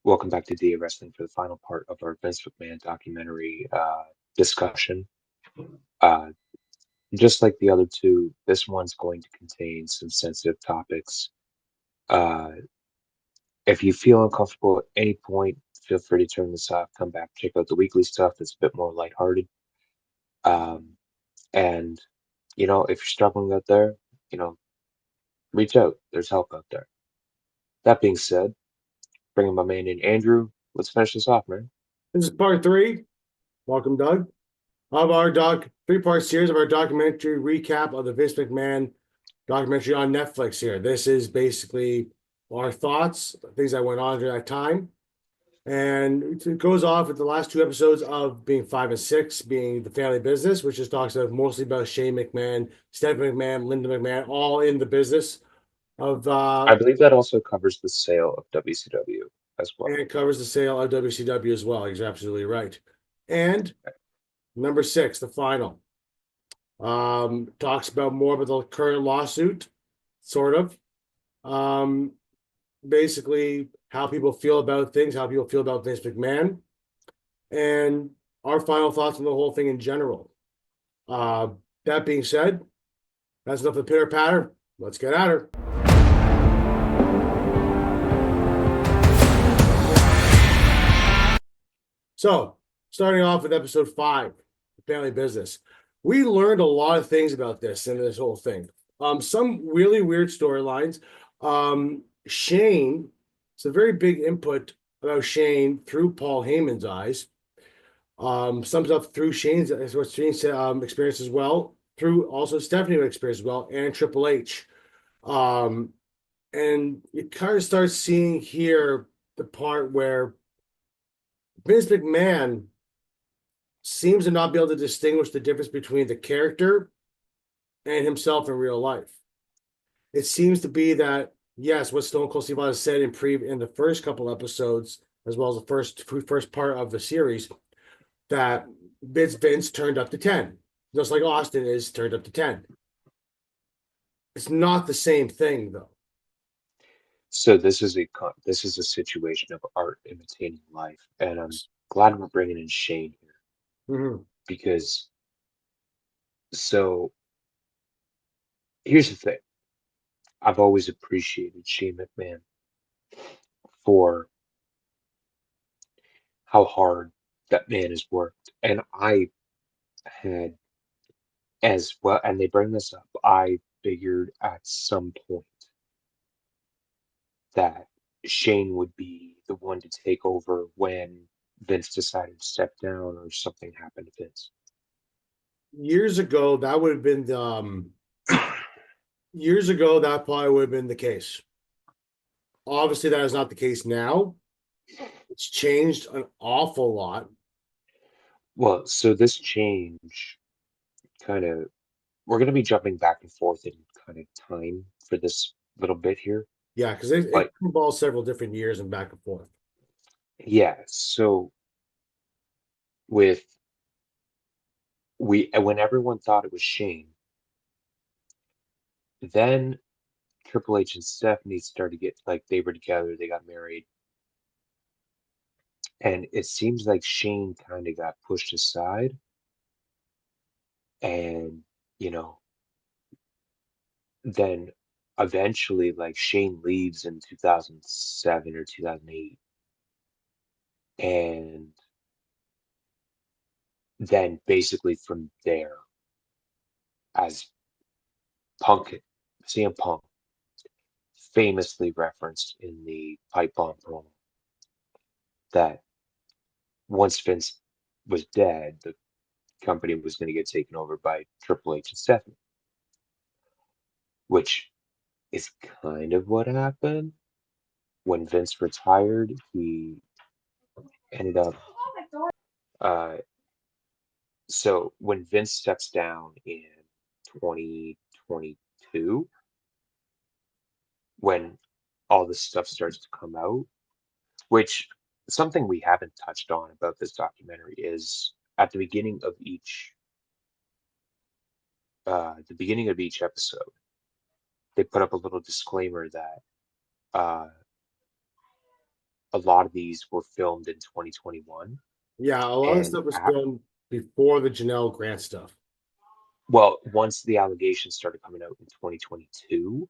Welcome back to Dia Wrestling for the final part of our Vince McMahon documentary discussion. Uh, just like the other two, this one's going to contain some sensitive topics. Uh, if you feel uncomfortable at any point, feel free to turn this off, come back, check out the weekly stuff that's a bit more lighthearted. Um, and, if you're struggling out there, you know, reach out. There's help out there. That being said, bringing my man in, Andrew, let's finish this off, man. This is part three. Welcome, Doug, of our three-part series of our documentary recap of the Vince McMahon documentary on Netflix here. This is basically our thoughts, things that went on during that time. And it goes off with the last two episodes of being 5 and 6, being the family business, which just talks mostly about Shane McMahon, Stephanie McMahon, Linda McMahon, all in the business of I believe that also covers the sale of WCW as and well. it covers the sale of WCW as well. He's absolutely right. And number 6, the final. Talks about more about the current lawsuit, sort of. Um, Basically, how people feel about things, how people feel about Vince McMahon, and our final thoughts on the whole thing in general. Uh, that being said, that's enough of pitter patter. Let's get at her. So, starting off with episode 5, family business. We learned a lot of things about this and this whole thing. Some really weird storylines. Shane, it's a very big input about Shane through Paul Heyman's eyes. Some stuff through Shane's, what Shane's experience as well, through also Stephanie's experience as well, and Triple H. Um, and you kind of start seeing here the part where Vince McMahon seems to not be able to distinguish the difference between the character and himself in real life. It seems to be that, yes, what Stone Cold Steve Austin said in the first couple episodes, as well as the first part of the series, that Vince turned up to 10, just like Austin is turned up to 10. It's not the same thing, though. So this is a situation of art imitating life, and I'm glad we're bringing in Shane here Mm-hmm. because so here's the thing. I've always appreciated Shane McMahon for how hard that man has worked, and I had as well, and they bring this up. I figured at some point that Shane would be the one to take over when Vince decided to step down or something happened to Vince. Years ago, that would have been years ago, that probably would have been the case. Obviously, that is not the case now. It's changed an awful lot. Well, so this change kind of, we're going to be jumping back and forth in kind of time for this little bit here. Yeah, because it But involves several different years and back and forth. yeah, so with when everyone thought it was Shane, then Triple H and Stephanie started to get like they were together, they got married, and it seems like Shane kind of got pushed aside, and you know, then eventually like Shane leaves in 2007 or 2008, and then basically from there, as Punk, CM Punk famously referenced in the pipe bomb promo, that once Vince was dead, the company was going to get taken over by Triple H and Stephanie, which is kind of what happened. When Vince retired, he ended up. Uh, so when Vince steps down in 2022, when all this stuff starts to come out, which something we haven't touched on about this documentary is at the beginning of each episode, they put up a little disclaimer that uh, a lot of these were filmed in 2021. Yeah, a lot of the And stuff was filmed before the Janelle Grant stuff. well, once the allegations started coming out in 2022,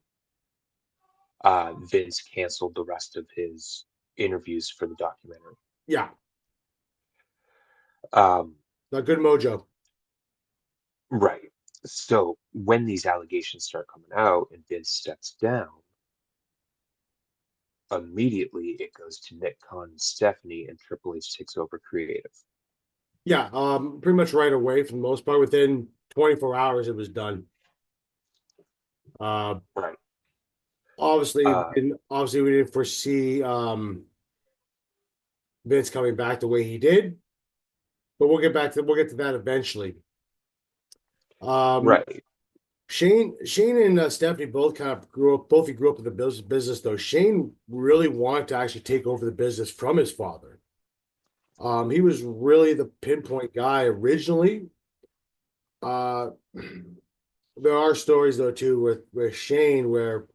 Vince canceled the rest of his interviews for the documentary. Yeah, Um, not good mojo. right. So when these allegations start coming out and Vince steps down, immediately it goes to Nick Khan and Stephanie, and Triple H takes over creative. Yeah, pretty much right away for the most part. Within 24 hours, it was done. Uh, Right. obviously, Uh, obviously we didn't foresee Vince coming back the way he did, but we'll get to that eventually. Um, right. Shane and Stephanie both kind of grew up in the business though. Shane really wanted to actually take over the business from his father. He was really the pinpoint guy originally. Uh, there are stories though too with Shane where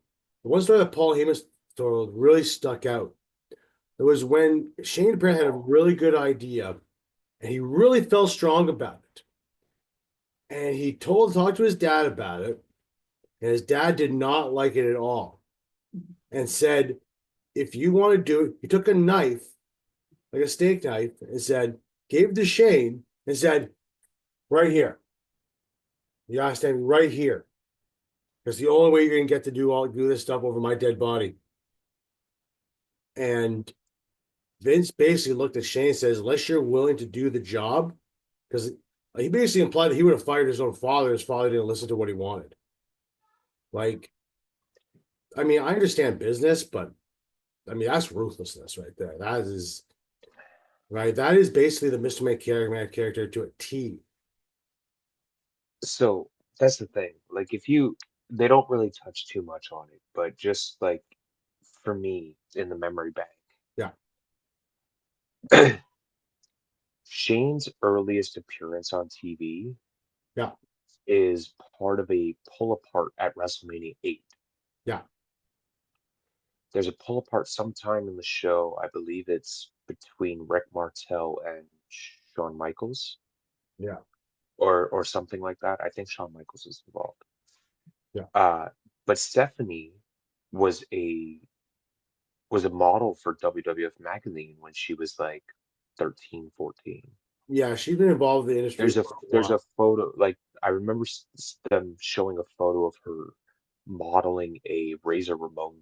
the one story that Paul Heyman told really stuck out. It was when Shane apparently had a really good idea and he really felt strong about it. And he talked to his dad about it, and his dad did not like it at all and said, if you want to do it, he took a knife, like a steak knife, and said, gave it to Shane and said, right here. You gotta stand right here. Because the only way you're gonna get to do this stuff over my dead body. And Vince basically looked at Shane and says, unless you're willing to do the job, because he basically implied that he would have fired his own father. His father didn't listen to what he wanted. Like, I mean, I understand business, but I mean, that's ruthlessness right there. That is right. That is basically the Mr. McCarrigan character to a T. So that's the thing. Like, if you, they don't really touch too much on it, but just like for me in the memory Yeah, bank, Shane's earliest appearance on TV yeah, is part of a pull apart at WrestleMania 8. yeah, There's a pull apart sometime in the show. I believe it's between Rick Martel and Shawn Michaels yeah, or something like that. I think Shawn Michaels is involved. yeah. Uh, but Stephanie was a was a model for WWF magazine when she was like 13, 14. Yeah, she's been involved in the industry There's a for a there's a while. photo, like I remember them showing a photo of her modeling a Razor Ramon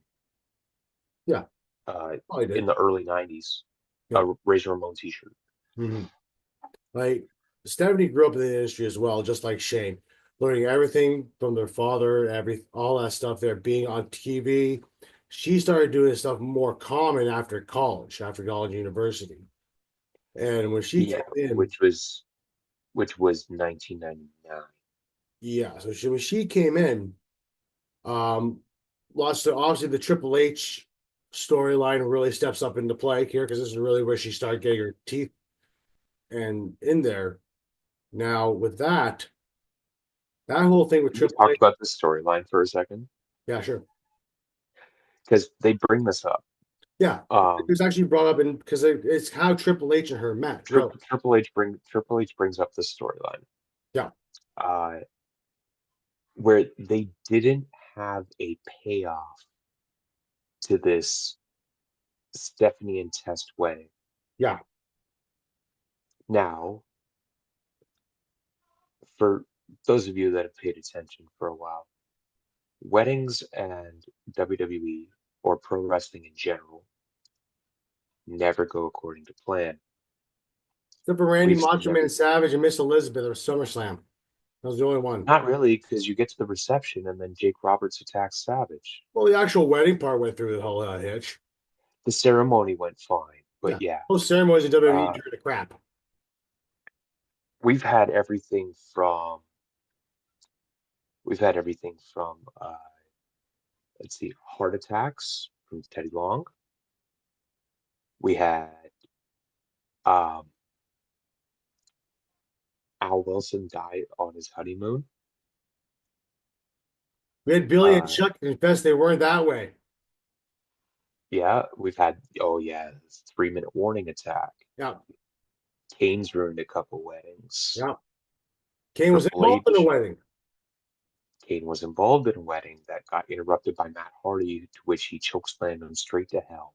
Yeah, uh, probably in did. the early 90s, Yeah. a Razor Ramon t-shirt. Mm-hmm. Like Stephanie grew up in the industry as well, just like Shane, learning everything from their father, all that stuff there, being on TV. She started doing stuff more common after college university. And when she came Yeah, in, which was 1999. yeah, so when she came in, um, lots of obviously the Triple H storyline really steps up into play here because this is really where she started getting her teeth and in there. Now with that whole thing with Can we Triple talk H, about this storyline for a second? yeah, sure. Because they bring this up. Yeah, it Um, was actually brought up in because it's how Triple H and her met, really. Triple H brings up this storyline, Yeah, uh, where they didn't have a payoff to this Stephanie and Test way. yeah. Now, for those of you that have paid attention for a while, weddings and WWE or pro wrestling in general never go according to plan. Except for Randy We've seen Macho Man every Savage and Miss Elizabeth or SummerSlam. That was the only one. Not really, because you get to the reception and then Jake Roberts attacks Savage. Well, the actual wedding part went through the whole hitch. The ceremony went fine, but Yeah, yeah, most ceremonies in WWE uh, turn to crap. we've had everything from we've had everything from let's see, heart attacks from Teddy Long. We had um, Al Wilson die on his honeymoon. We had Billy and Uh, Chuck confess they weren't that way. Yeah, we've had, oh yeah, 3-minute warning attack. Yeah, Kane's ruined a couple weddings. yeah. Kane was Triple involved in the H, wedding. Kane was involved in a wedding that got interrupted by Matt Hardy, to which he chokeslammed him straight to hell,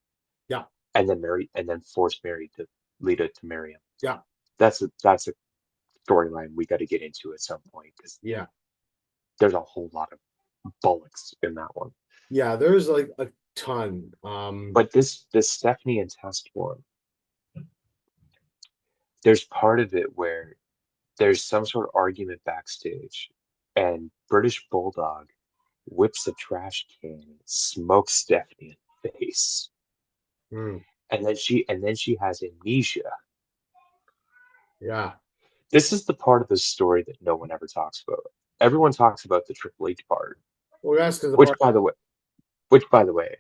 Yeah, and then forced Mary to Lita to marry him. yeah, That's a storyline we got to get into at some point because yeah, there's a whole lot of bullocks in that one. yeah. There's like a ton. But this Stephanie and Test one, there's part of it where there's some sort of argument backstage, and British Bulldog whips a trash can and smokes Stephanie in the face. mm, And then she has amnesia. yeah. This is the part of the story that no one ever talks about. Everyone talks about the Triple H part, Well, that's because the which part. by the way, which by the way,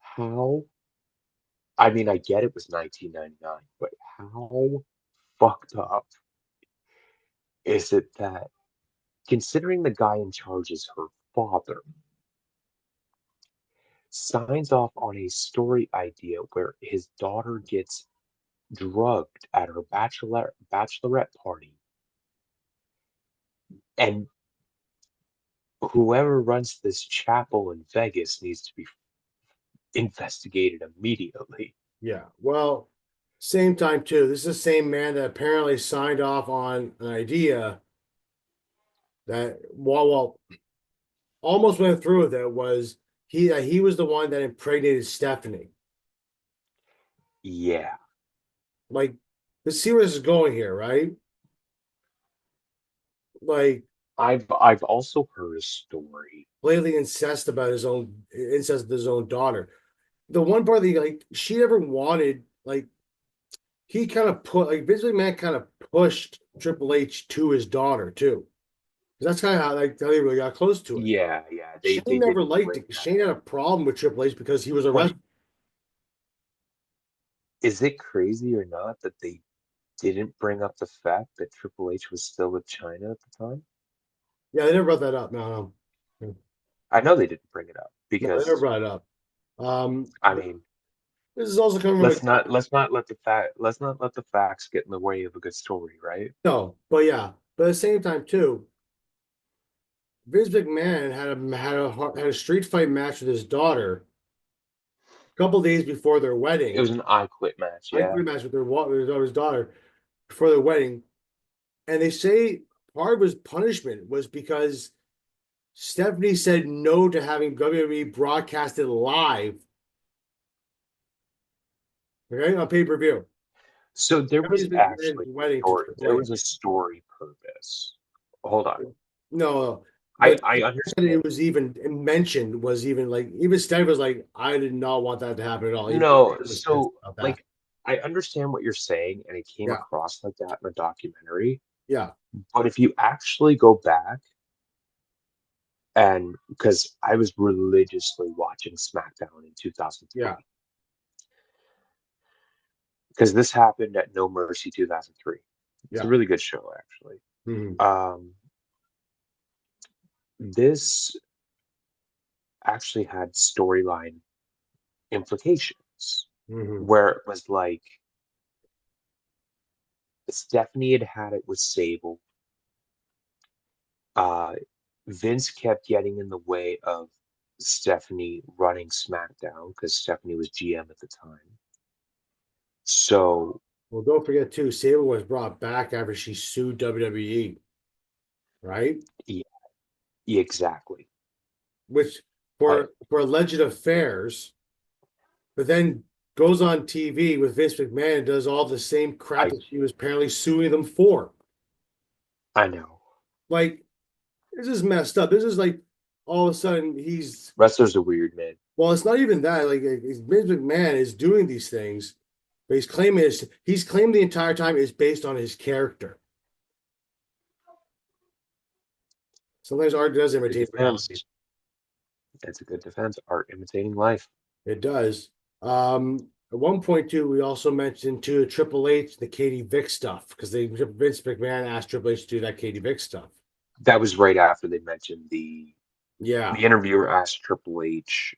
how I mean I get it was 1999, but how fucked up is it that considering the guy in charge is her father, signs off on a story idea where his daughter gets drugged at her bachelorette party, and whoever runs this chapel in Vegas needs to be investigated immediately. Yeah. Well, same time too. This is the same man that apparently signed off on an idea that well almost went through with it was he was the one that impregnated Stephanie. Yeah, Like, let's see where this is going here, right? Like, I've also heard a story. blatantly incest with his own daughter. The one part that like she never wanted, like he kind of put like Vince McMahon kind of pushed Triple H to his daughter too. That's kind of how like how they really got close to it. Yeah, yeah, they Shane never didn't liked bring it. that Shane had up. a problem with Triple H because he was a But wrestler. is it crazy or not that they didn't bring up the fact that Triple H was still with China at the time? Yeah, they never brought that up. No, no, I know they didn't bring it up no, they never because brought it up. I But mean, this is also coming from a let's not let the facts get in the way of a good story, right? no, but yeah, but at the same time too, Vince McMahon had a street fight match with his daughter a couple days before their It wedding. was an I Quit match, I yeah. agree match with with his daughter before their wedding, and they say part of his punishment was because Stephanie said no to having WWE broadcasted live, okay, on pay-per-view. So there was Stephanie's McMahon's actually wedding to story, Triple there H. was a story purpose. Hold on. No, but I that understand. it was even mentioned was even like even Stephanie was like, I did not want that to happen at all. Even No, was pissed so about that. like I understand what you're saying, and it came Yeah, across like that in a documentary. yeah, But if you actually go back and because I was religiously watching SmackDown in yeah, 2003, because this happened at No Mercy 2003. It's a yeah. really good show, actually. Hmm. Um, this actually had storyline implications Hmm. where it was like Stephanie had had it with Sable. Uh, Vince kept getting in the way of Stephanie running SmackDown because Stephanie was GM at the time. So, Well, don't forget too, Sable was brought back after she sued WWE, right? yeah, yeah, exactly. Which But for alleged affairs, but then goes on TV with Vince McMahon and does all the same crap I that she was apparently suing them for. I know Like, this is messed up. This is like all of a sudden he's wrestlers are weird, man. well, it's not even that. Like Vince McMahon is doing these things, but he's claimed the entire time is based on his character. Sometimes art does Good imitate defense. reality. That's a good defense. Art imitating life. It does. At one point too, we also mentioned too Triple H, the Katie Vick stuff, because they Vince McMahon asked Triple H to do that Katie Vick stuff. That was right after they mentioned Yeah. the interviewer asked Triple H.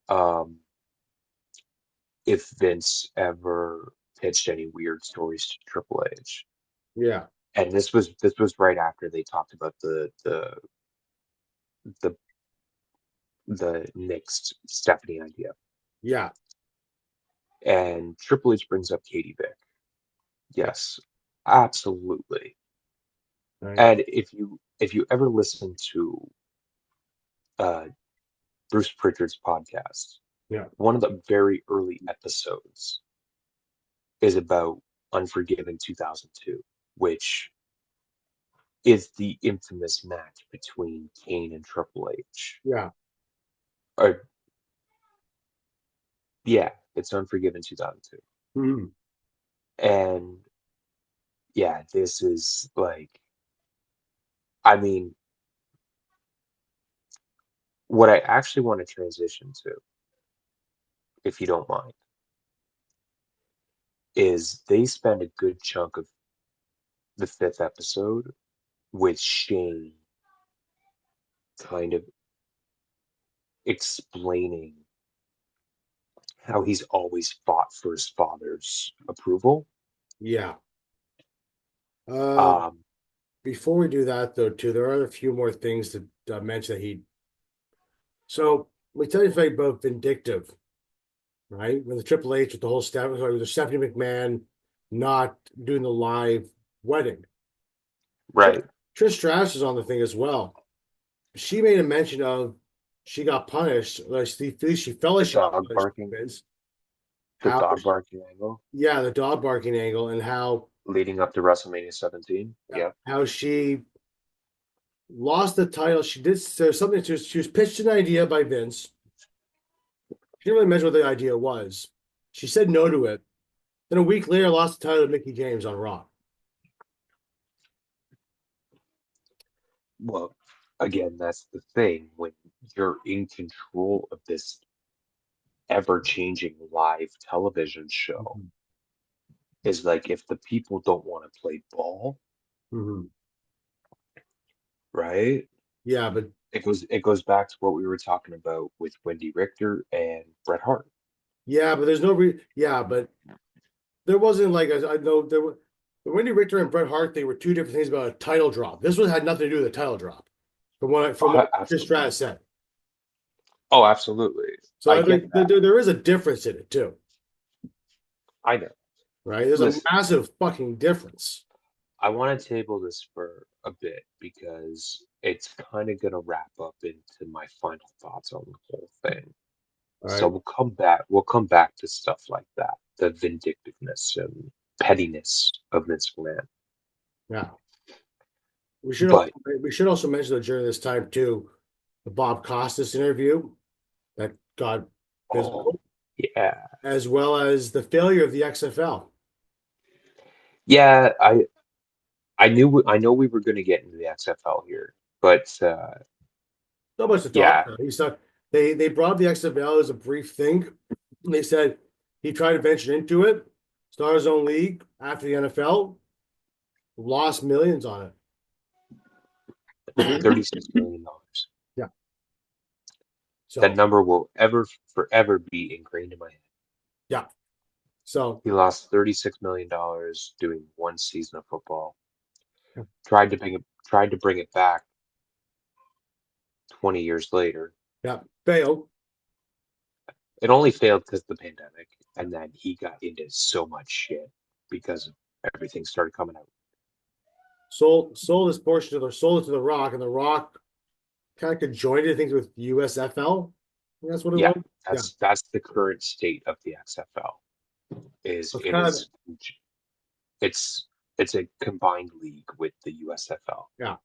Um, if Vince ever pitched any weird stories to Triple H. Yeah. And this was right after they talked about the the next Stephanie idea. Yeah. And Triple H brings up Katie Vick. Yeah. Yes, absolutely. Right. And if you ever listen to uh, Bruce Pritchard's podcast, Yeah. one of the very early episodes is about Unforgiven 2002, which is the infamous match between Kane and Triple H. Yeah. Or yeah, it's Unforgiven 2002. Mhm. And yeah, this is like, I mean, what I actually want to transition to, if you don't mind, is they spend a good chunk of the fifth episode with Shane kind of explaining how he's always fought for his father's approval. Yeah. Uh, Um, Before we do that, though, too, there are a few more things to mention that he. So we tell you something about vindictive, right? When the Triple H with the whole staff, sorry, with the Stephanie McMahon not doing the live wedding. Trish, right. Trish Stratus is on the thing as well. She made a mention of she got punished. Like she felt like The she got dog punished. barking, Vince. the How? dog barking angle Yeah, the dog barking angle and how leading up to WrestleMania 17. Yeah, how she lost the title. She did so something. She was pitched an idea by Vince. She didn't really mention what the idea was. She said no to it. Then a week later, lost the title to Mickey James on Raw. well, again, that's the thing when you're in control of this ever-changing live television show. Mhm. Is like if the people don't want to play ball, Mhm. right? Yeah, but It goes back to what we were talking about with Wendy Richter and Bret Hart. there's no yeah, but there wasn't like I know there were Wendy Richter and Bret Hart. They were two different things about a title drop. This one had nothing to do with a title drop, from what Oh, Chris absolutely. Stratus said. Oh, absolutely. So I I get think that. there is a difference in it too, I know. right? There's a Listen, massive fucking difference. I want to table this for a bit because it's kind of going to wrap up into my final thoughts on the whole thing. All So right. we'll come back to stuff like that, the vindictiveness and pettiness of Vince McMahon. Yeah. We should But we should also mention that during this time too, the Bob Costas interview that got oh physical, yeah, as well as the failure of the XFL. yeah, I know we were going to get into the XFL here, but Not much to talk yeah, about. He said they brought up the XFL as a brief thing. They said he tried to venture into it, start his own league after the NFL, lost millions on it. $36 million. Yeah. That So number will ever forever be ingrained in my head. yeah. So He lost $36 million doing one season of football. yeah. Tried to bring it back 20 years later. Yeah. Failed. It only failed because of the pandemic, and then he got into so much shit because of everything started coming out. Sold this portion to the sold it to the Rock, and the Rock kind of conjoined things with USFL. That's what it Yeah, was. Yeah. that's the current state of the XFL. Is So it's it kind of is it's it's a combined league with the USFL, yeah.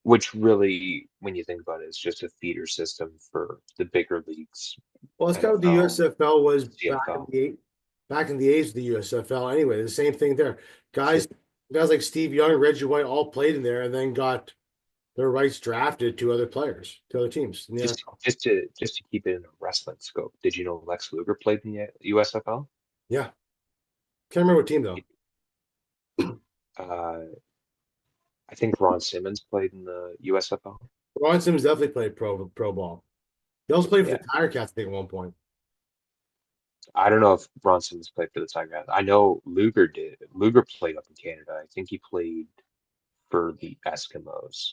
which really, when you think about it, is just a feeder system for the bigger leagues, Well, it's kind of what the NFL, USFL was CFL. back in the '80s of the USFL. Anyway, the same thing there. So Guys like Steve Young and Reggie White all played in there, and then got their rights drafted to other players, to other teams in the just NFL. just to keep it in a wrestling scope, did you know Lex Luger played in the USFL? Yeah, can't remember what team though. Uh, I think Ron Simmons played in the USFL. Ron Simmons definitely played pro ball. He also played for Yeah, the Tiger Cats, I think, at one point. I don't know if Ron Simmons played for the Tigers. I know Luger did. Luger played up in Canada. I think he played for the Eskimos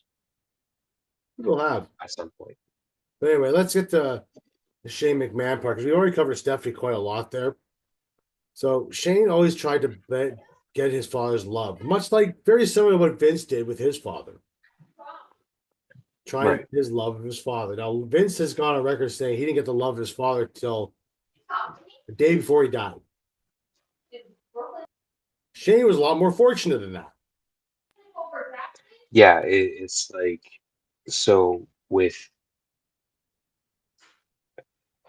People have. at some point. But anyway, let's get to the Shane McMahon part because we already covered Stephanie quite a lot there. So Shane always tried to get his father's love, much like very similar to what Vince did with his father, trying to Right. get his love of his father. Now Vince has gone on record saying he didn't get the love of his father till the day before he died. Shane was a lot more fortunate than that. Yeah, it's like so with,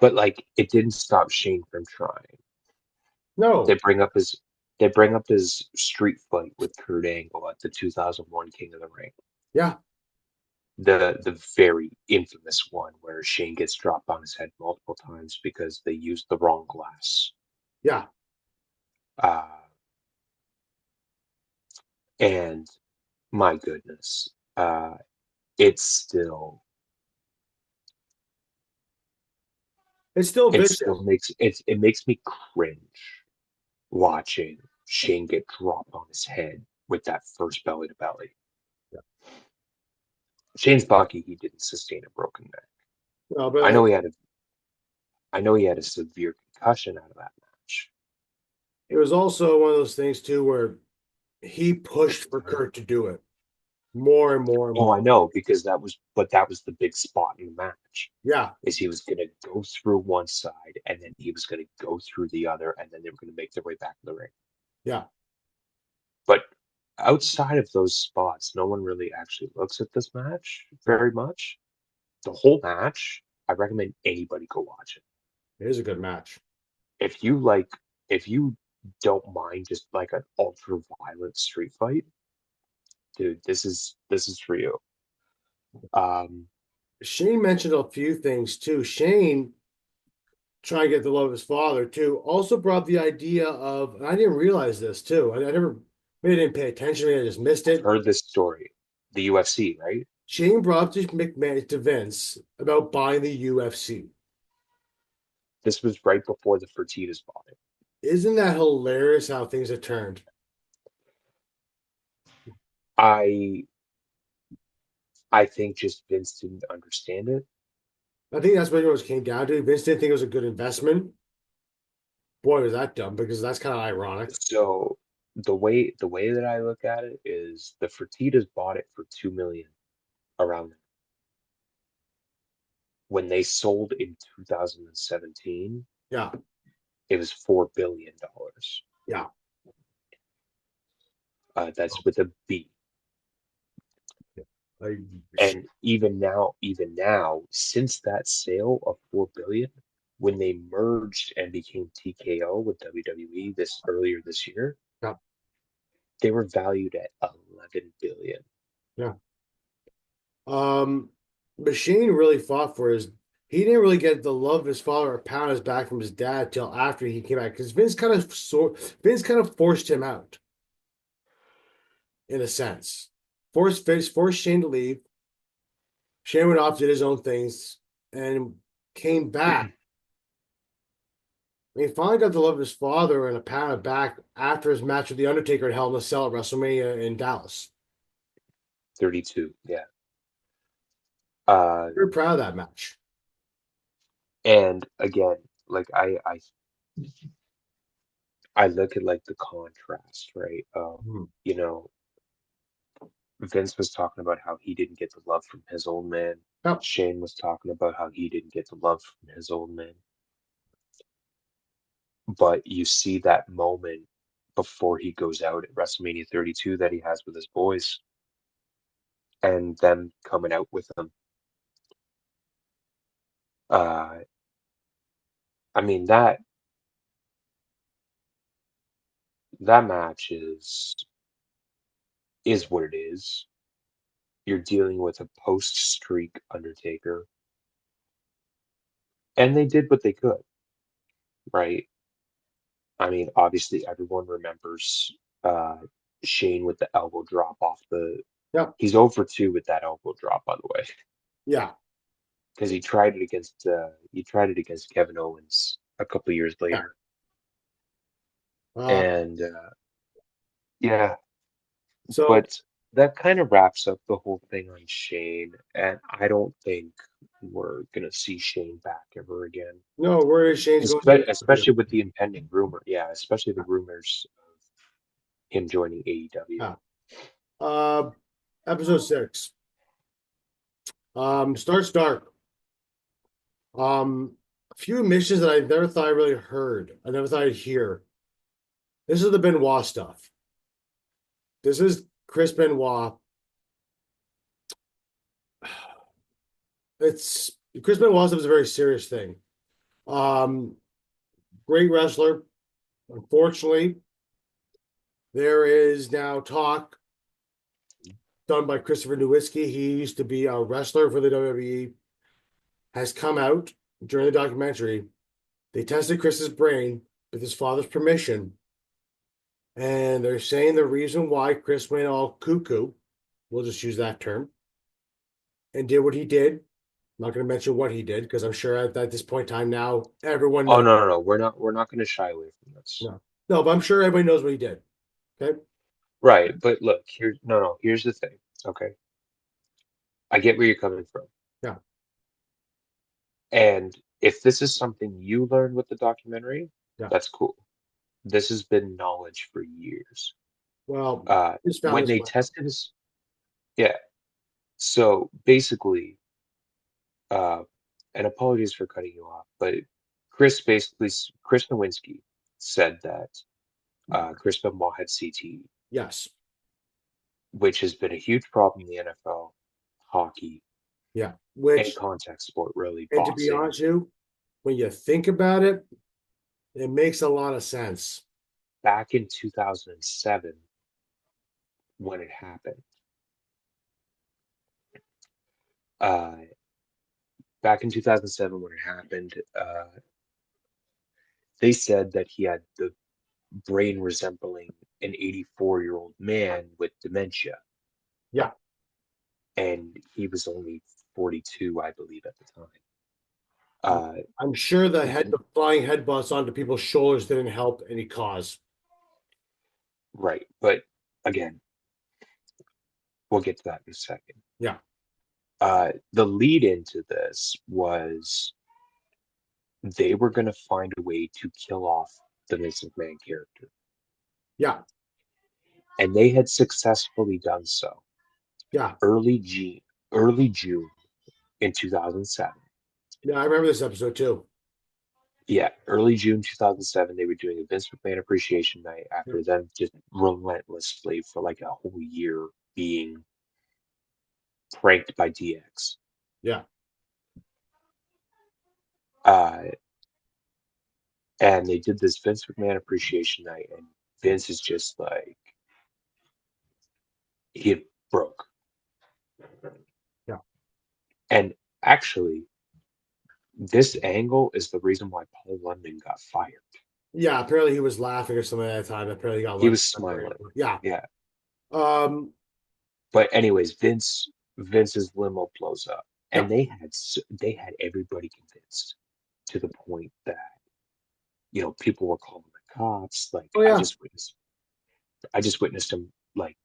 but like it didn't stop Shane from trying. They No, bring up his they bring up his street fight with Kurt Angle at the 2001 King of the Ring. yeah, The very infamous one where Shane gets dropped on his head multiple times because they used the wrong glass. yeah. Uh, and my goodness, it's still It's still it still vicious. makes it makes me cringe watching Shane get dropped on his head with that first belly to belly. Shane's lucky he didn't sustain a broken neck. No, I but know he had a I know he had a severe concussion out of that match. it was also one of those things too where he pushed for Kurt to do it more and more and Oh, more. I know because that was the big spot in the match. Yeah, Is he was gonna go through one side and then he was gonna go through the other and then they were gonna make their way back to the ring. yeah. But outside of those spots, no one really actually looks at this match No, very much. The whole match, I recommend anybody go watch it. it is a good match. If you like, if you don't mind just like an ultra violent street fight, dude, this is for you. Um, Shane mentioned a few things too. Shane, trying to get the love of his father too, also brought the idea of, and I didn't realize this too. I never, maybe I didn't pay attention, maybe I just missed I've it. heard this story. The UFC, right? Shane brought up to McMahon to Vince about buying the UFC. This was right before the Fertitas bought it. Isn't that hilarious how things have turned? I I think just Vince didn't understand it. I think that's what it was came down to. Vince didn't think it was a good investment. Boy, was that dumb because that's kind of ironic. So the way that I look at it is the Fertitas bought it for 2 million around there. When they sold in 2017, Yeah, it was $4 billion. yeah. That's with a B. Like, And even now, since that sale of 4 billion, when they merged and became TKO with WWE this earlier this year, yeah, they were valued at 11 billion. yeah. Um, but Shane really fought for his. He didn't really get the love of his father or pound his back from his dad till after he came back because Vince kind of forced him out in a sense. Forced Shane to leave. Shane went off, did his own things, and came back. He finally got the love of his father and a pound of back after his match with The Undertaker at Hell in a Cell at WrestleMania in Dallas. 32, yeah. Uh, Very proud of that match. and again, like I look at like the contrast, right? Hmm. You know, Vince was talking about how he didn't get the love from his old man. Yep. Shane was talking about how he didn't get the love from his old man. But you see that moment before he goes out at WrestleMania 32 that he has with his boys and them coming out with him. Uh, I mean that match is what it is. You're dealing with a post streak Undertaker, and they did what they could, right? I mean, obviously everyone remembers uh, Shane with the elbow drop off the. Yep. He's over 2 with that elbow drop, by the way, Yeah. because he tried it against Kevin Owens a couple years Yeah. later. Uh, And yeah, so but that kind of wraps up the whole thing on Shane. And I don't think we're gonna see Shane back ever again. no, where is Shane's going to AEW? Especially with the impending rumor. Yeah, especially the rumors of him joining AEW. Yeah. Uh, episode 6. Starts dark. A few missions that I never thought I really heard. I never thought I'd hear. This is the Benoit stuff. This is Chris Benoit. It's Chris Benoit stuff is a very serious thing. Um, Great wrestler. Unfortunately, there is now talk done by Christopher Nowinski. He used to be a wrestler for the WWE. Has come out during the documentary. They tested Chris's brain with his father's permission, and they're saying the reason why Chris went all cuckoo, we'll just use that term, and did what he did. I'm not going to mention what he did because I'm sure at this point in time now everyone Oh knows. no, no, no. We're not gonna shy away from this. No, no, but I'm sure everybody knows what he did. Okay. Right, but look, here's the thing. Okay. I get where you're coming from. Yeah. And if this is something you learned with the documentary, Yeah. that's cool. This has been knowledge for years. Well, just found When this they one. tested his, yeah. So basically, uh, and apologies for cutting you off, but Chris Nowinski said that Chris Benoit had CTE, Yes. which has been a huge problem in the NFL, hockey, Yeah. any Which, contact sport, really, and to be boxing. honest with you, when you think about it, it makes a lot of sense. Back in 2007, when it happened, uh, back in 2007 when it happened, they said that he had the brain resembling an 84-year-old man with dementia, Yeah. and he was only 42, I believe, at the time. Yeah. Uh, I'm sure th- the flying headbutts onto people's shoulders didn't help any cause. right, but again, we'll get to that in a second. Yeah. The lead into this was they were going to find a way to kill off the Vince McMahon character, Yeah. and they had successfully done so. Yeah. Early June, early June in 2007. Yeah. I remember this episode too. Yeah, early June 2007, they were doing a Vince McMahon Appreciation Night after them just relentlessly for like a whole year being pranked by DX. Yeah. Uh, and they did this Vince McMahon Appreciation Night, and Vince is just like, he broke. Yeah. And actually, this angle is the reason why Paul London got fired. Yeah. Apparently he was laughing or something at that time. Apparently he got He lunch. was smiling. Yeah. Yeah. Um, But anyways, Vince's limo blows up, yeah. and they had everybody convinced to the point that people were calling the cops. Like Oh yeah. I just witnessed him like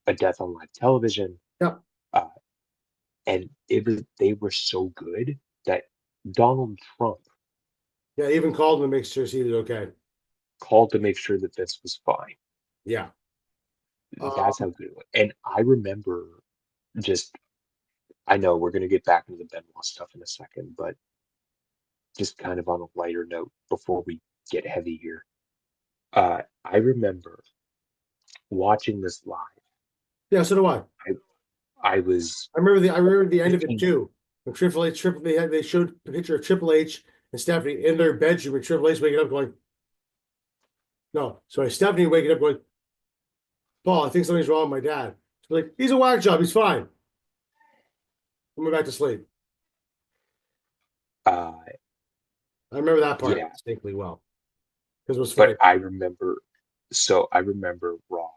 a death on live television, Yeah. uh, and they were so good that Donald Trump Yeah. Even called him to make sure he was okay. called to make sure that Vince was fine. Yeah. That's Um, how good it was. And I remember just I know we're gonna get back into the Benoit stuff in a second, but just kind of on a lighter note before we get heavy here. I remember watching this live. yeah. So do I. I I was I remember the end of it 15. too. When they showed the picture of Triple H and Stephanie in their bedroom, and Triple H waking up going, no, sorry, Stephanie waking up going, Paul, I think something's wrong with my dad. She's like, he's a whack job, he's fine. I went back to sleep. Uh, I remember that part yeah, distinctly well because it was but funny. I remember Raw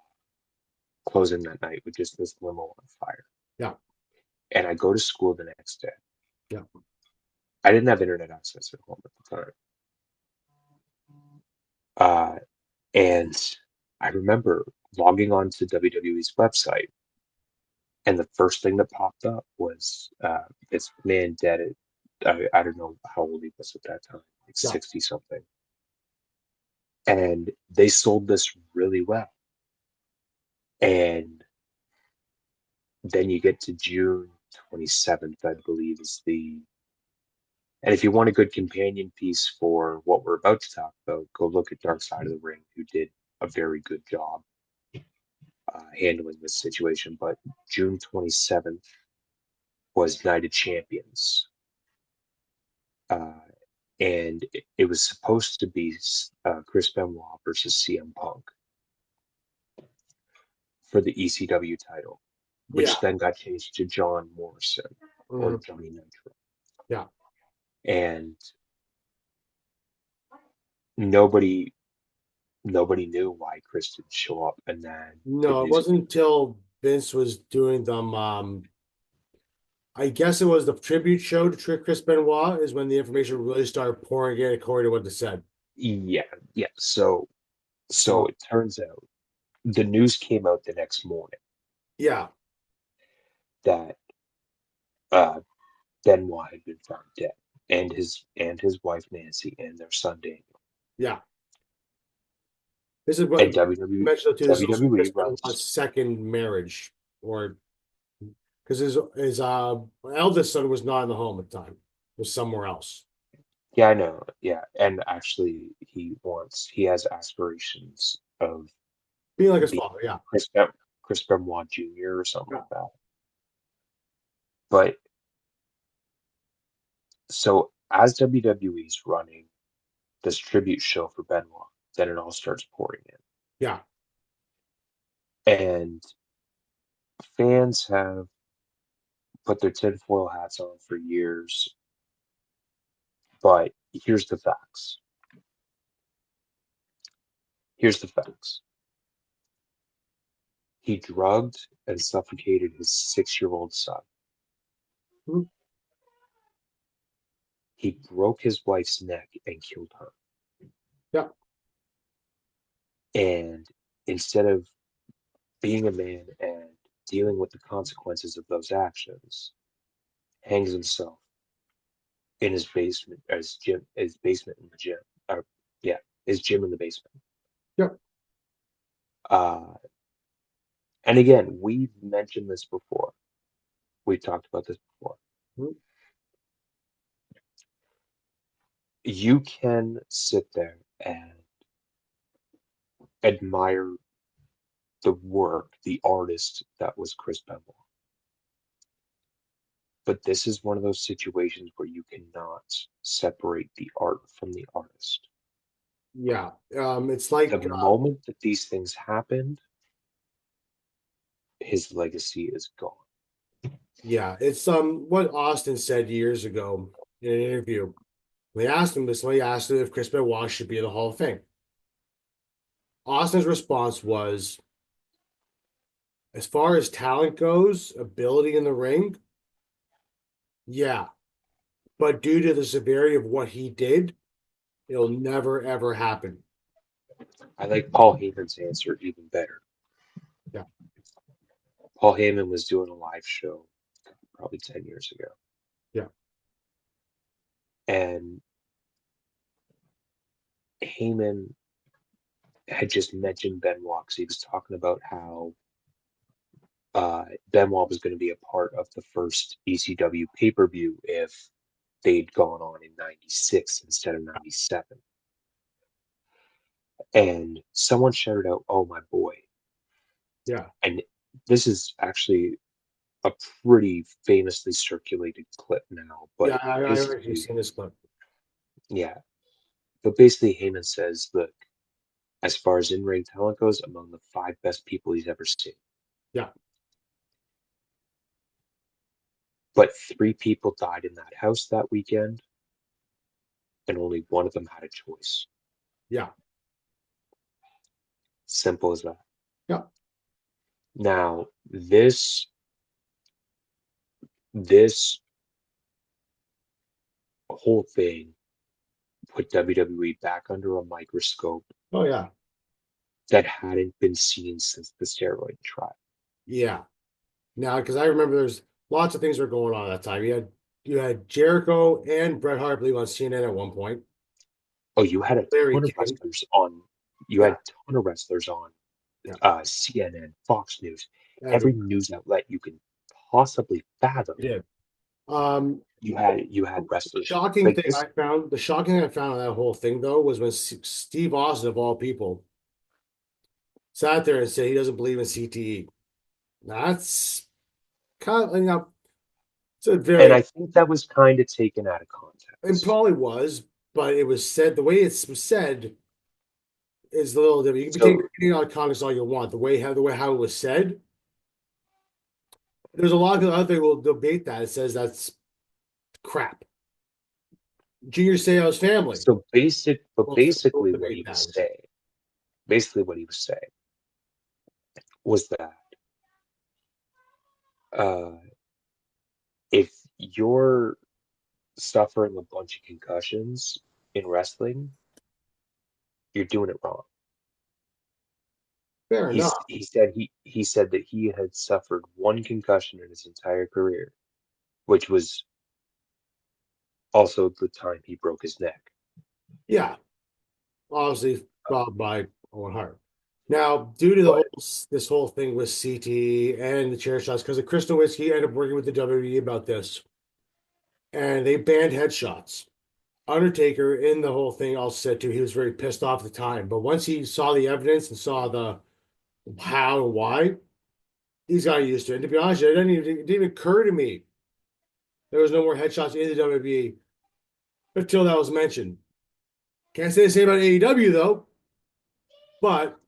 closing that night with just this limo on fire. Yeah, And I go to school the next day. yeah, I didn't have internet access at home at the time. Uh, and I remember logging on to WWE's website, and the first thing that popped up was this man dead at, I don't know how old he was at that time, like Yeah. 60 something. And they sold this really well. And then you get to June 27th, I believe, is the. And if you want a good companion piece for what we're about to talk about, go look at Dark Side of the Ring, who did a very good job handling this situation. But June 27th was Night of Champions. Uh, and it was supposed to be Chris Benoit versus CM Punk for the ECW title, Yeah. which then got changed to John Morrison or Mhm. Johnny Nitro. Yeah. And nobody nobody knew why Chris didn't show up. And then the No, it news wasn't came. until Vince was doing them. I guess it was the tribute show to Chris Benoit is when the information really started pouring in according to what they said. Yeah, yeah. So So it turns out the news came out the next morning yeah, that uh, Benoit had been found dead, and his wife Nancy and their son Daniel. yeah. This is what And I mentioned too. This is also WWE Chris runs. Benoit's second marriage, or because his eldest son was not in the home at the time, was somewhere else. Yeah, I know. Yeah, and actually, he has aspirations of Being like his being father, yeah. Chris Benoit Jr. or something Yeah. like that. But so as WWE's running this tribute show for Benoit, then it all starts pouring Yeah. in, and fans have put their tinfoil hats on for years. But here's the facts. Here's the facts. He drugged and suffocated his 6-year-old son. Mhm. He broke his wife's neck and killed her. Yeah. And instead of being a man and dealing with the consequences of those actions, hangs himself in his basement, his basement in the gym. Yeah, his gym in the basement. Yeah. Uh, and again, we've mentioned this before. We've talked about this before. Mhm. You can sit there and admire the work, the artist that was Chris Benoit. But this is one of those situations where you cannot separate the art from the artist. Yeah. It's The like moment that these things happened, his legacy is gone. yeah, it's what Austin said years ago in an interview. They asked him this. Somebody asked him if Chris Benoit should be in the Hall of Fame. Austin's response was, as far as talent goes, ability in the ring, yeah. But due to the severity of what he did, it'll never ever happen. I like Paul Heyman's answer even better. Yeah. Paul Heyman was doing a live show probably 10 years ago, Yeah. and Heyman had just mentioned Benoit because he was talking about how Benoit was going to be a part of the first ECW pay-per-view if they'd gone on in 96 instead of 97. And someone shouted out, "Oh, my boy." Yeah. And this is actually a pretty famously circulated clip now, Yeah. but I've actually basically, seen this clip. yeah, but basically Heyman says, look, as far as in-ring talent goes, among the 5 best people he's ever seen. Yeah. But 3 people died in that house that weekend, and only one of them had a choice. Yeah. Simple as that. Yeah. Now, this whole thing put WWE back under a microscope Oh yeah. that hadn't been seen since the steroid trial. Yeah. Now, because I remember there's lots of things were going on at that time. You had Jericho and Bret Hart, I believe, on CNN at one point. Oh, you had a Larry ton of King. wrestlers on. You had Yeah. a ton of wrestlers on Yeah. CNN, Fox News, every Everywhere. news outlet you can possibly fathom. It did. Um, You had wrestlers shocking like thing this. I found, the shocking thing I found on that whole thing though was when Steve Austin of all people sat there and said he doesn't believe in CTE. That's kind of, it's a And very, I think that was kind of taken out of it context. probably was, but it was said the way it's said is a little different. You can be So taking out of context all you want. The way how it was said, there's a lot of people out there who will debate that. It says that's crap. Junior Seau's family but will basically what debate he was that. saying, basically what he was saying was that uh, if you're suffering a bunch of concussions in wrestling, you're doing it wrong. Fair enough. He said that he had suffered one concussion in his entire career, which was also the time he broke his neck. Yeah, obviously followed by Owen Hart. Now, due to the whole But this whole thing with CTE and the chair shots, because Chris Nowinski ended up working with the WWE about this, and they banned headshots. Undertaker in the whole thing also said too he was very pissed off at the time, but once he saw the evidence and saw the how and why, he's got used to it. And to be honest, it didn't even occur to me there was no more headshots in the WWE until that was mentioned. Can't say the same about AEW though, but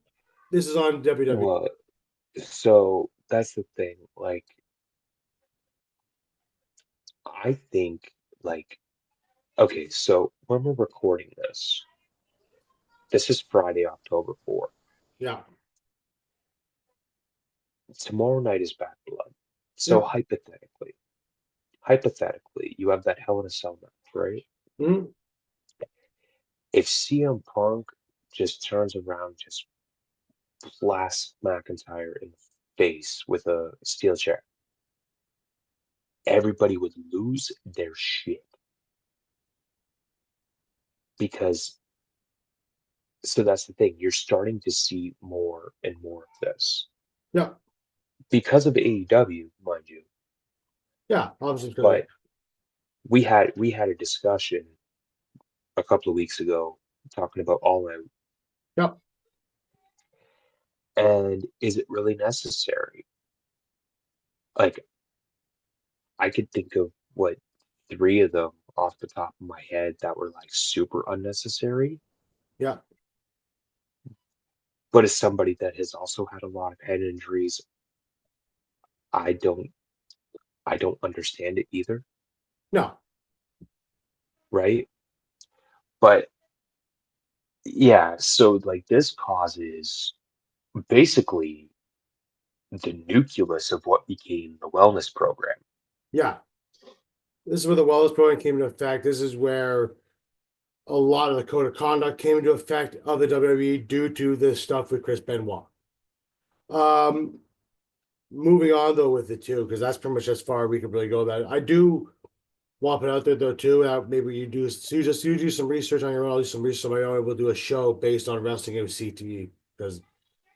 this is on WWE. well, so that's the thing. Like, I think, like, okay, so when we're recording this, this is Friday, October 4th. Yeah, Tomorrow night is Bad Blood. So yeah. hypothetically, you have that Hell in a Cell match, right? Mhm. If CM Punk just turns around, just blasts McIntyre in the face with a steel chair, everybody would lose their shit because so that's the thing. You're starting to see more and more of this Yeah, because of AEW, mind you. yeah. Obviously, because But we had a discussion a couple of weeks ago talking about All Out, yeah, and is it really necessary? Like I could think of what three of them off the top of my head that were like super unnecessary. yeah. But as somebody that has also had a lot of head injuries, I don't I don't understand it either, No, right? But yeah, so like this causes basically the nucleus of what became the wellness program. yeah. This is where the wellness program came into effect. This is where a lot of the code of conduct came into effect of the WWE due to this stuff with Chris Benoit. Um, moving on though with it too, because that's pretty much as far we could really go about it. I do want to put out there though too. Maybe you do some research on your own. I'll do some research on my own. We'll do a show based on wrestling and CTE because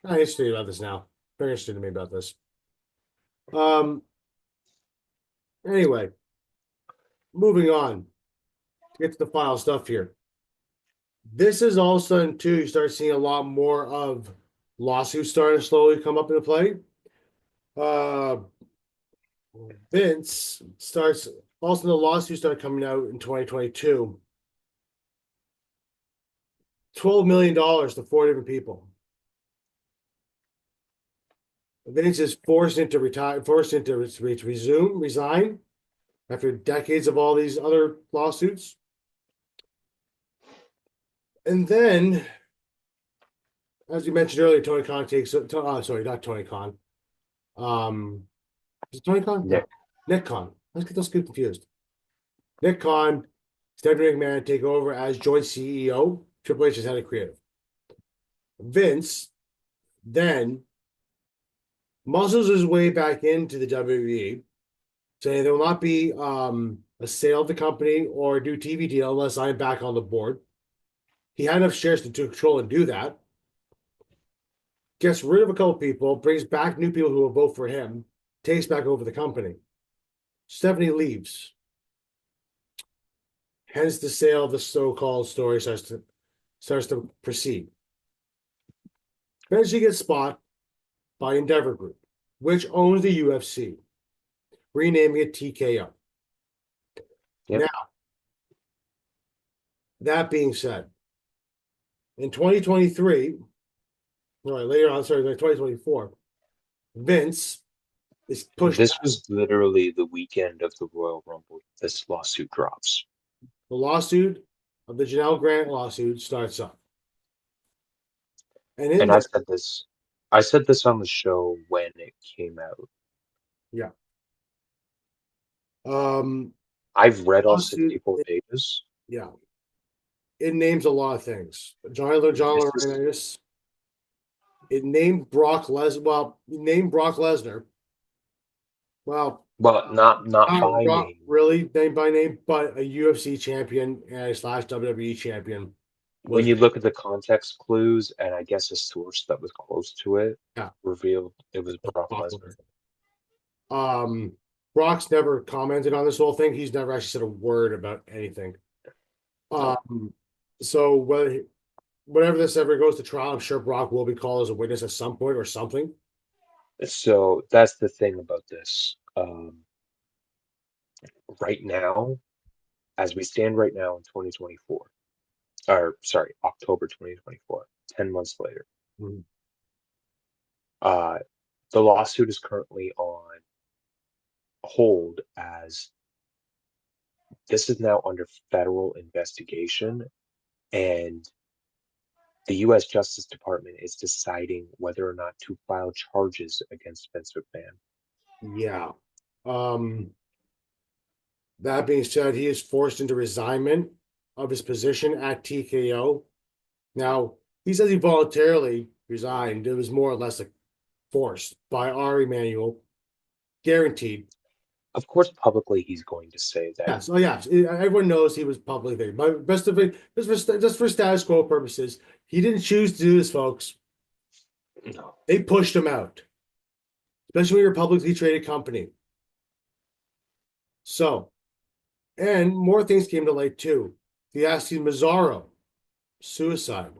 I'm interested about this now. Very interested in me about this. Um. Anyway, moving on to get to the final stuff here. This is all of a sudden too. You start seeing a lot more of lawsuits starting to slowly come up into play. Uh, Vince starts also the lawsuits started coming out in 2022. $12 million to four different people. Vince is forced into retire, forced into resign after decades of all these other lawsuits. And then, as you mentioned earlier, Tony Khan takes. Sorry, not Tony Khan. Um, is it Tony Khan? No, Nick, Nick Khan. Let's get those confused. Nick Khan, Stephanie McMahon take over as joint CEO. Triple H is head of creative. Vince then muscles his way back into the WWE, saying there will not be a sale of the company or a new TV deal unless I'm back on the board. He had enough shares to control and do that. Gets rid of a couple people, brings back new people who will vote for him, takes back over the company. Stephanie leaves. Hence, the sale of the so-called story starts to proceed. Then she gets bought by Endeavor Group, which owns the UFC, renaming it TKO. Yep. Now, that being said, in 2023, right, later on, sorry, like 2024, Vince is pushed This out. was literally the weekend of the Royal Rumble. This lawsuit drops. The lawsuit of the Janelle Grant lawsuit starts up. And in And there, I said this on the show when it came out. yeah, um, I've read all lawsuit, 64 pages. yeah, it names a lot of things. John This is, Laurinaitis. It named Brock Les. Well, it named Brock Lesnar. Well, well, not by not name. really named by name, but a UFC champion and slash WWE champion When was you look at the context clues, and I guess a source that was close to it yeah, revealed it was Brock Brock Lesnar. Lesnar. Um, Brock's never commented on this whole thing. He's never actually said a word about anything. No. So whatever this ever goes to trial, I'm sure Brock will be called as a witness at some point or something. So that's the thing about this. Right now, as we stand right now in 2024, or sorry, October 2024, 10 months later, Mhm. uh, the lawsuit is currently on hold as this is now under federal investigation, and the U.S. Justice Department is deciding whether or not to file charges against Vince McMahon. Yeah. Um, that being said, he is forced into resignment of his position at TKO. Now, he says he voluntarily resigned. It was more or less like forced by Ari Emanuel, guaranteed. Of course, publicly he's going to say that Yes, oh yes, everyone knows he was publicly there. But best of it, just for status quo purposes, he didn't choose to do this, folks. no. They pushed him out, especially when you're a publicly traded company. So, and more things came to light too. The Aston Mazzaro suicide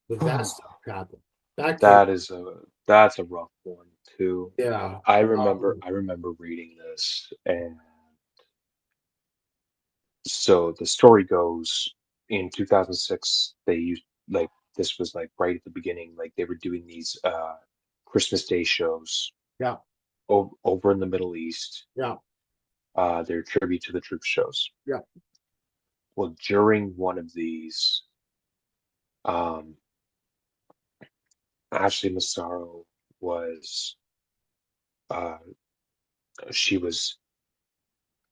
with that stuff happened. That came, That is that's a rough one too. yeah. I remember reading this, and so the story goes in 2006 they used like this was like right at the beginning, like they were doing these Christmas Day shows Yeah, over in the Middle East. yeah, Their tribute to the troops shows. yeah. Well, during one of these, um, Ashley Massaro was uh, she was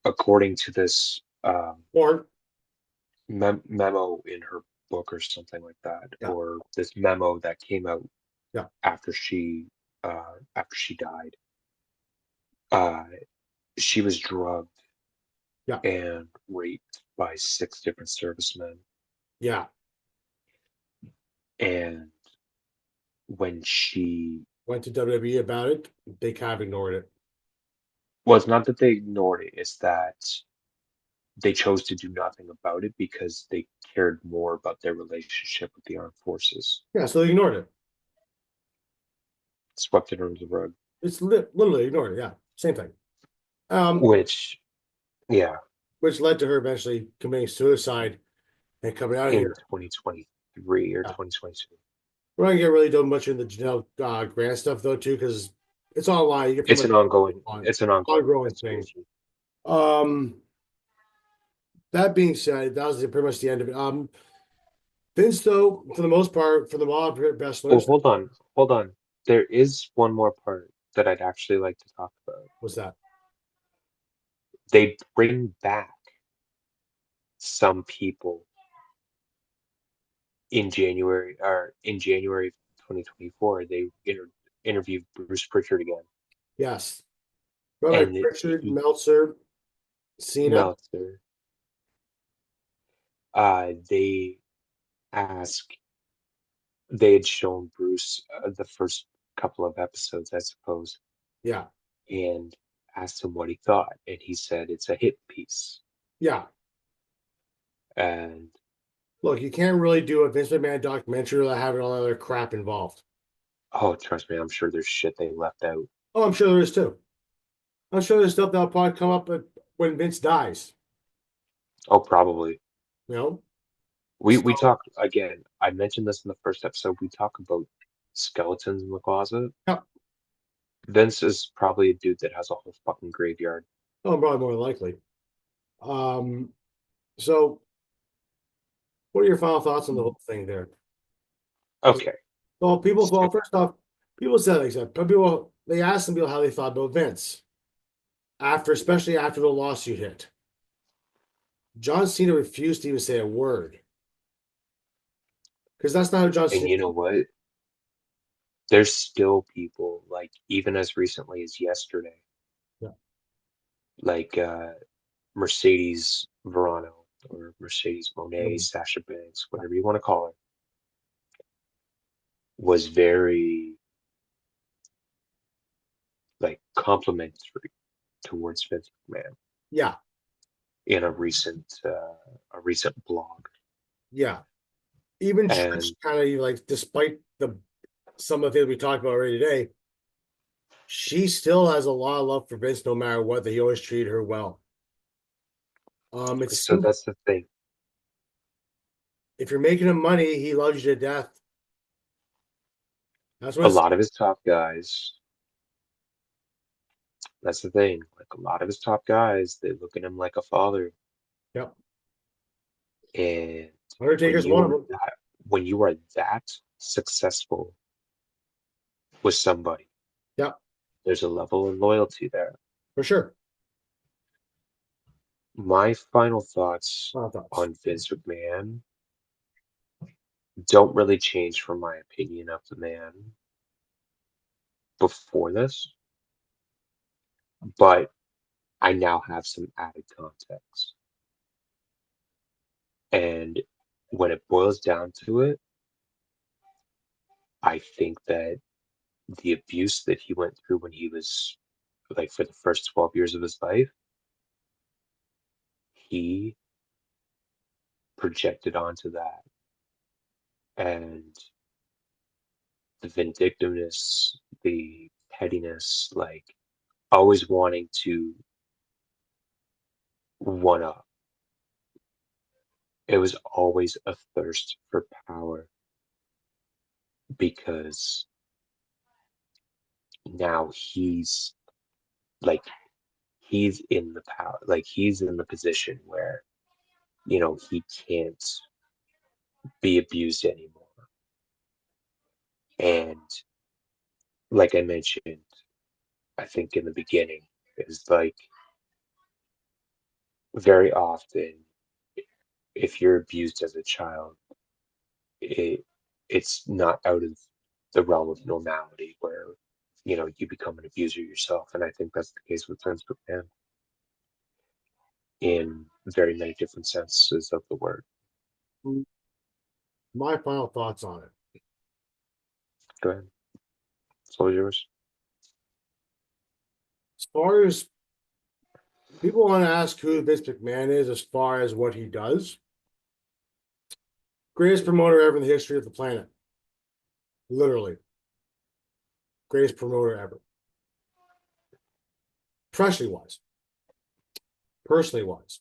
according to this Or memo in her book or something like that, yeah, or this memo that came out yeah, after she died. Uh, she was drugged yeah, and raped by six different servicemen, yeah. and when she Went to WWE about it. They kind of ignored it. well, it's not that they ignored it, it's that they chose to do nothing about it because they cared more about their relationship with the armed forces. Yeah, so they ignored it. Swept it under the rug. It's literally ignored it. Yeah, same thing. Um, Which, yeah, which led to her eventually committing suicide and coming out of in here. 2023 or Yeah. 2022. We're not gonna get really done much in the Janelle Grant stuff though, too, because it's online. You can pretty It's much an ongoing on it's an ongoing ongoing thing. investigation. Um, that being said, that was pretty much the end of it. Vince, though, for the most part, for the mob Oh, wrestlers, hold on. There is one more part that I'd actually like to talk about. was that They bring back some people in January of 2024, they interviewed Bruce Pritchard again, Yes. Robert and Richard he Meltzer, Cena. Meltzer. They asked they had shown Bruce the first couple of episodes, I suppose, Yeah. and asked him what he thought, and he said it's a hit piece. Yeah. And Look, you can't really do a Vince McMahon documentary without having all that other crap involved. oh, trust me, I'm sure there's shit they left out. Oh, I'm sure there is too. I'm sure there's stuff that'll probably come up when Vince dies. Oh, probably. You know? We So, talked again. I mentioned this in the first episode. We talk about skeletons in the closet. yeah. Vince is probably a dude that has a whole fucking graveyard. Oh, probably more than likely. Um, so what are your final thoughts on the whole thing there? Okay, Well, people, so well, first off, people said like that, but people they asked some people how they thought about Vince after, especially after the lawsuit hit. John Cena refused to even say a word because that's not how John and Cena. you know what? There's still people like even as recently as yesterday, Yeah. like Mercedes Verano or Mercedes Monet, Mm. Sasha Banks, whatever you want to call her, was very like complimentary towards Vince McMahon Yeah. in a recent blog. Yeah. Even Trish And kind of like, despite the some of the things we talked about already today, she still has a lot of love for Vince no matter what. That he always treated her well. It so seems that's the thing. if you're making him money, he loves you to death. That's what A it's. lot of his top guys, that's the thing. Like a lot of his top guys, they look at him like a father. Yep. And when Undertaker's you one of are them. that successful with somebody, Yep, there's a level of loyalty there. for sure. My final thoughts Final thoughts. on Vince McMahon don't really change from my opinion of the man before this, but I now have some added context. And when it boils down to it, I think that the abuse that he went through when he was like for the first 12 years of his life, he projected onto that. And the vindictiveness, the pettiness, like always wanting to one up. It was always a thirst for power because now like he's in the power, like he's in the position where, he can't be abused anymore. And like I mentioned, I think in the beginning, is like very often if you're abused as a child, it it's not out of the realm of normality where you become an abuser yourself, and I think that's the case with Vince McMahon in very many different senses of the word. My final thoughts on it. Go ahead, it's all yours. As far as people want to ask who Vince McMahon is, as far as what he does, greatest promoter ever in the history of the planet. Literally, greatest promoter ever. Professionally wise, personally wise,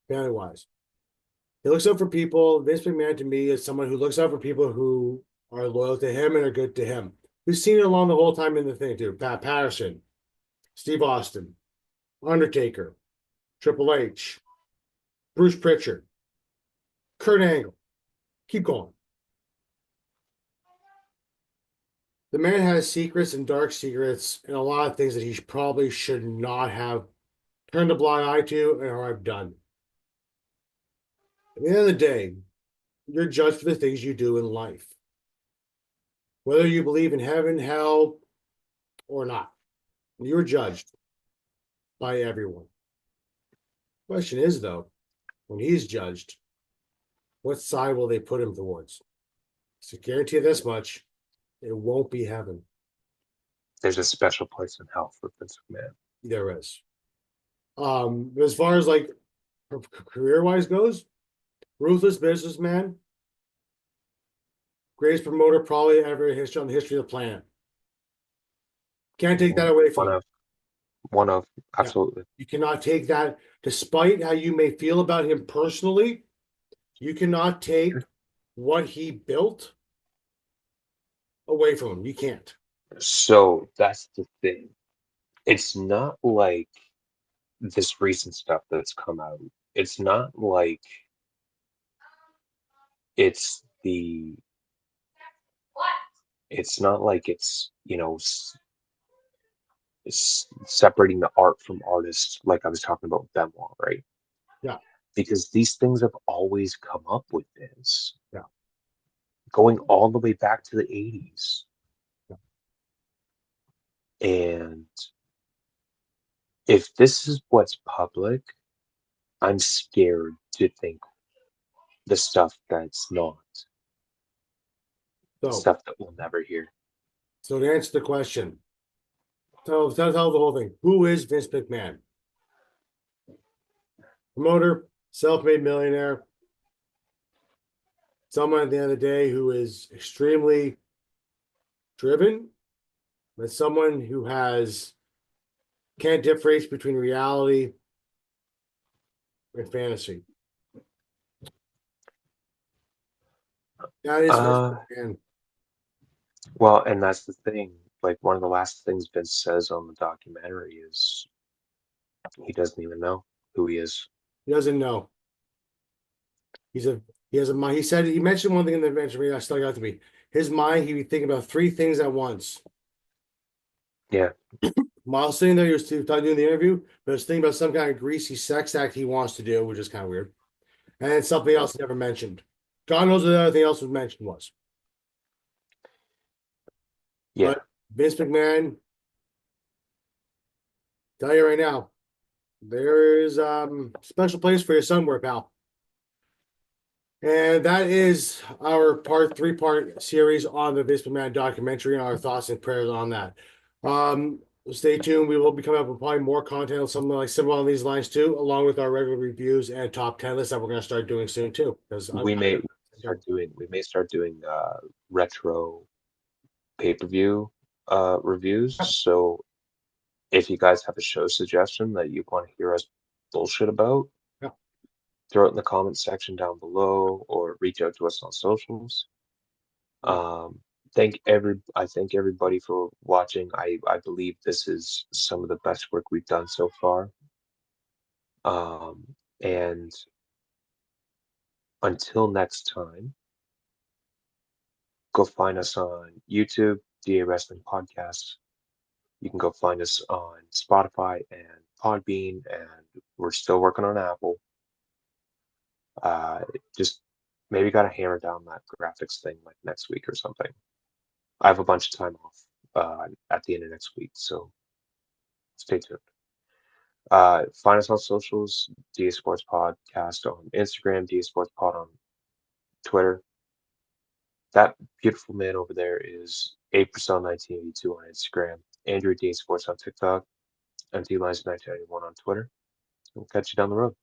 family wise. He looks out for people. Vince McMahon to me is someone who looks out for people who are loyal to him and are good to him. We've seen it along the whole time in the thing too. Pat Patterson, Steve Austin, Undertaker, Triple H, Bruce Pritchard, Kurt Angle. Keep going. The man has secrets and dark secrets and a lot of things that he probably should not have turned a blind eye to or have done. At the end of the day, You're judged for the things you do in life, whether you believe in heaven, hell, or not. You're judged by everyone. Question is, though, when he's judged, what side will they put him towards? So guarantee this much, it won't be heaven. There's a special place in hell for Vince McMahon. There is. As far as like career wise goes, ruthless businessman, greatest promoter probably ever in history on the history of the planet. Can't take that away from One him. of, one of, Yeah. absolutely. You cannot take that, despite how you may feel about him personally, you cannot take what he built away from him. You can't. So that's the thing. It's not like this recent stuff that's come out. It's not like it's the, it's not like it's, separating the art from artists, like I was talking about with Benoit, right? Yeah. Because these things have always come up with this, Yeah. going all the way back to the 80s. Yeah. And if this is what's public, I'm scared to think the stuff that's not, the So, stuff that we'll never hear. so to answer the question, tell the whole thing. Who is Vince McMahon? Promoter, self-made millionaire, someone at the end of the day who is extremely driven, but someone who has can't differentiate between reality and fantasy. That is Vince Uh, McMahon. well, and that's the thing. Like one of the last things Vince says on the documentary is he doesn't even know who he is. He doesn't know. He's a he has a mind. He said he mentioned one thing in the mention that stuck out to me. His mind, he'd be thinking about three things at once. Yeah, While sitting there, he was doing the interview, but he was thinking about some kind of greasy sex act he wants to do, which is kind of weird. And then something else he never mentioned. God knows what the other thing else was mentioned was. yeah. But Vince McMahon, tell you right now, there is special place for your somewhere, pal. And that is our three-part series on the Vince McMahon documentary and our thoughts and prayers on that. Um, Stay tuned. We will be coming up with probably more content on something like similar on these lines too, along with our regular reviews and top 10 lists that we're going to start doing soon too. Because We may start doing retro pay-per-view reviews. So if you guys have a show suggestion that you want to hear us bullshit about, yeah, throw it in the comments section down below or reach out to us on socials. yeah. Um, I thank everybody for watching. I believe this is some of the best work we've done so far. And until next time, go find us on YouTube, DA Wrestling Podcast. You can go find us on Spotify and Podbean, and we're still working on Apple. Uh, just maybe got to hammer down that graphics thing like next week or something. I have a bunch of time off at the end of next week, so stay tuned. Find us on socials, DA Sports Podcast on Instagram, DA Sports Pod on Twitter. That beautiful man over there is April1982 on Instagram, Andrew DA Sports on TikTok, and D Lines 1991 on Twitter. We'll catch you down the road.